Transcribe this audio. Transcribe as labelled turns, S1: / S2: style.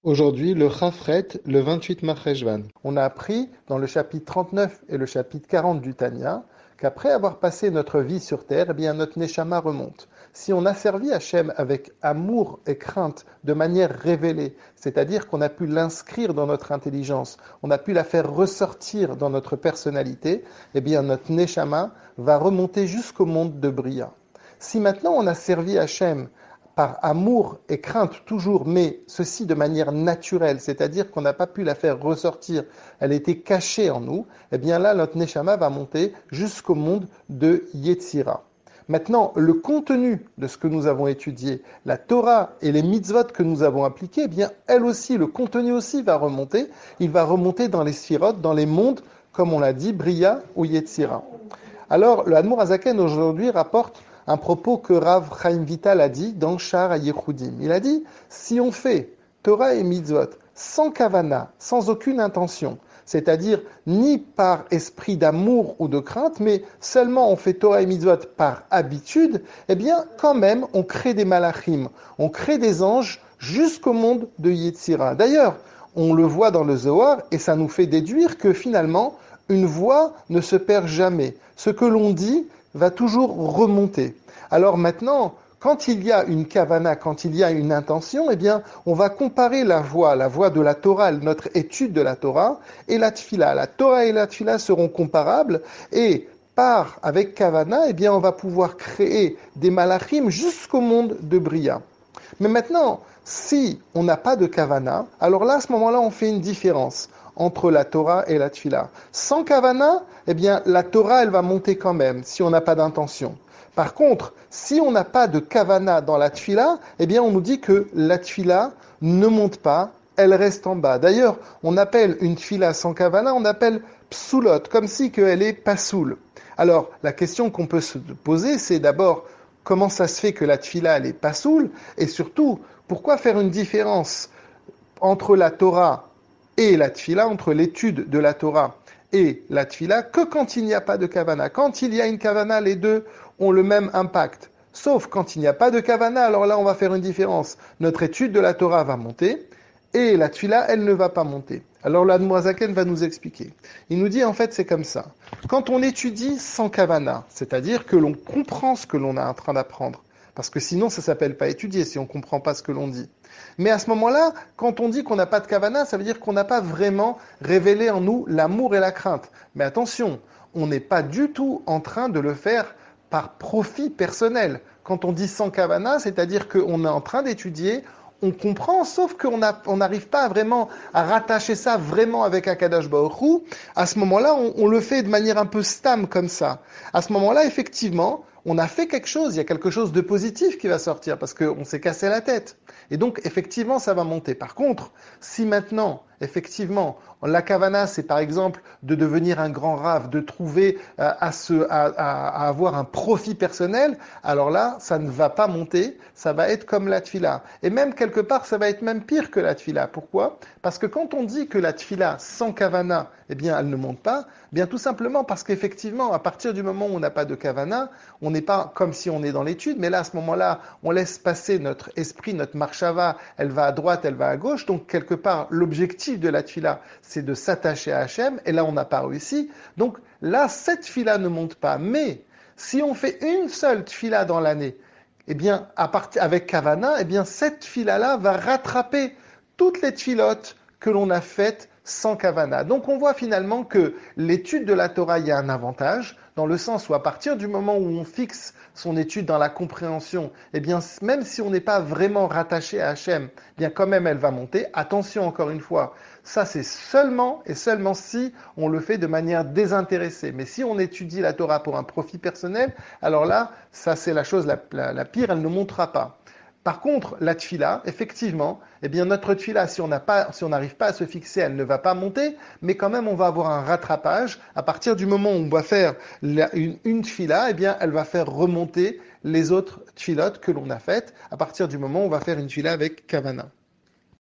S1: Aujourd'hui, le Chafret, le 28 Marcheshvan. On a appris dans le chapitre 39 et le chapitre 40 du Tanya qu'après avoir passé notre vie sur terre, eh bien notre Neshama remonte. Si on a servi Hachem avec amour et crainte de manière révélée, c'est-à-dire qu'on a pu l'inscrire dans notre intelligence, on a pu la faire ressortir dans notre personnalité, eh bien notre Neshama va remonter jusqu'au monde de Bria. Si maintenant on a servi Hachem par amour et crainte toujours, mais ceci de manière naturelle, c'est-à-dire qu'on n'a pas pu la faire ressortir, elle était cachée en nous, eh bien là, notre Neshama va monter jusqu'au monde de Yetzira. Maintenant, le contenu de ce que nous avons étudié, la Torah et les mitzvot que nous avons appliqués, eh bien, elle aussi, le contenu aussi va remonter. Il va remonter dans les sphirotes, dans les mondes, comme on l'a dit, Bria ou Yetzira. Alors, le Admour Azaken aujourd'hui rapporte un propos que Rav Chaim Vital a dit dans Shar HaYechudim. Il a dit, si on fait Torah et Mitzvot sans kavana, sans aucune intention, c'est-à-dire ni par esprit d'amour ou de crainte, mais seulement on fait Torah et Mitzvot par habitude, eh bien quand même on crée des malachim, on crée des anges jusqu'au monde de Yetzira. D'ailleurs, on le voit dans le Zohar et ça nous fait déduire que finalement, une voix ne se perd jamais. Ce que l'on dit va toujours remonter. Alors maintenant, quand il y a une kavana, quand il y a une intention, eh bien, on va comparer la voix de la Torah, notre étude de la Torah, et la tfila. La Torah et la tfila seront comparables, et avec kavana, eh bien, on va pouvoir créer des malachim jusqu'au monde de Bria. Mais maintenant, si on n'a pas de kavana, alors là, à ce moment-là, on fait une différence entre la Torah et la Tfila. Sans kavana, eh bien, la Torah, elle va monter quand même, si on n'a pas d'intention. Par contre, si on n'a pas de kavana dans la Tfila, eh bien, on nous dit que la Tfila ne monte pas, elle reste en bas. D'ailleurs, on appelle une Tfila sans kavana, on appelle psoulot, comme si qu'elle est pasoul. Alors, la question qu'on peut se poser, c'est d'abord, comment ça se fait que la Tfila, elle est pasoul? Et surtout, pourquoi faire une différence entre la Torah et la tfila, entre l'étude de la Torah et la tfila, que quand il n'y a pas de kavana. Quand il y a une kavana, les deux ont le même impact. Sauf quand il n'y a pas de kavana, alors là on va faire une différence. Notre étude de la Torah va monter et la tfila, elle ne va pas monter. Alors l'Admour Azaken va nous expliquer. Il nous dit en fait c'est comme ça. Quand on étudie sans kavana, c'est-à-dire que l'on comprend ce que l'on est en train d'apprendre, parce que sinon ça s'appelle pas étudier si on ne comprend pas ce que l'on dit. Mais à ce moment-là, quand on dit qu'on n'a pas de kavana, ça veut dire qu'on n'a pas vraiment révélé en nous l'amour et la crainte. Mais attention, on n'est pas du tout en train de le faire par profit personnel. Quand on dit sans kavana, c'est-à-dire qu'on est en train d'étudier, on comprend, sauf qu'on n'arrive pas vraiment à rattacher ça vraiment avec Akadosh Baruch Hu. À ce moment-là, on le fait de manière un peu stam comme ça. À ce moment-là, effectivement, on a fait quelque chose, il y a quelque chose de positif qui va sortir parce qu'on s'est cassé la tête. Et donc, effectivement, ça va monter. Par contre, si maintenant, effectivement, la kavana, c'est par exemple de devenir un grand rave, de trouver à avoir un profit personnel, alors là, ça ne va pas monter, ça va être comme la tfila. Et même quelque part, ça va être même pire que la tfila. Pourquoi? Parce que quand on dit que la tfila sans kavana, eh bien, elle ne monte pas, eh bien tout simplement parce qu'effectivement, à partir du moment où on n'a pas de kavana, on n'est pas comme si on est dans l'étude, mais là, à ce moment-là, on laisse passer notre esprit, notre marshava, elle va à droite, elle va à gauche, donc quelque part, l'objectif de la tfila, c'est de s'attacher à Hachem, et là, on n'a pas réussi. Donc là, cette tfila ne monte pas, mais si on fait une seule tfila dans l'année, eh bien, avec kavana, eh bien, cette tfila-là va rattraper toutes les tfilotes que l'on a faites sans kavana. Donc on voit finalement que l'étude de la Torah, il y a un avantage, dans le sens où à partir du moment où on fixe son étude dans la compréhension, eh bien même si on n'est pas vraiment rattaché à Hachem, eh bien quand même elle va monter. Attention encore une fois, ça c'est seulement et seulement si on le fait de manière désintéressée. Mais si on étudie la Torah pour un profit personnel, alors là, ça c'est la chose la pire, elle ne montera pas. Par contre, la tfila, effectivement, eh bien notre tfila, si on n'arrive pas à se fixer, elle ne va pas monter, mais quand même on va avoir un rattrapage. À partir du moment où on va faire une tfila, eh bien elle va faire remonter les autres tfilotes que l'on a faites. À partir du moment où on va faire une tfila avec kavana.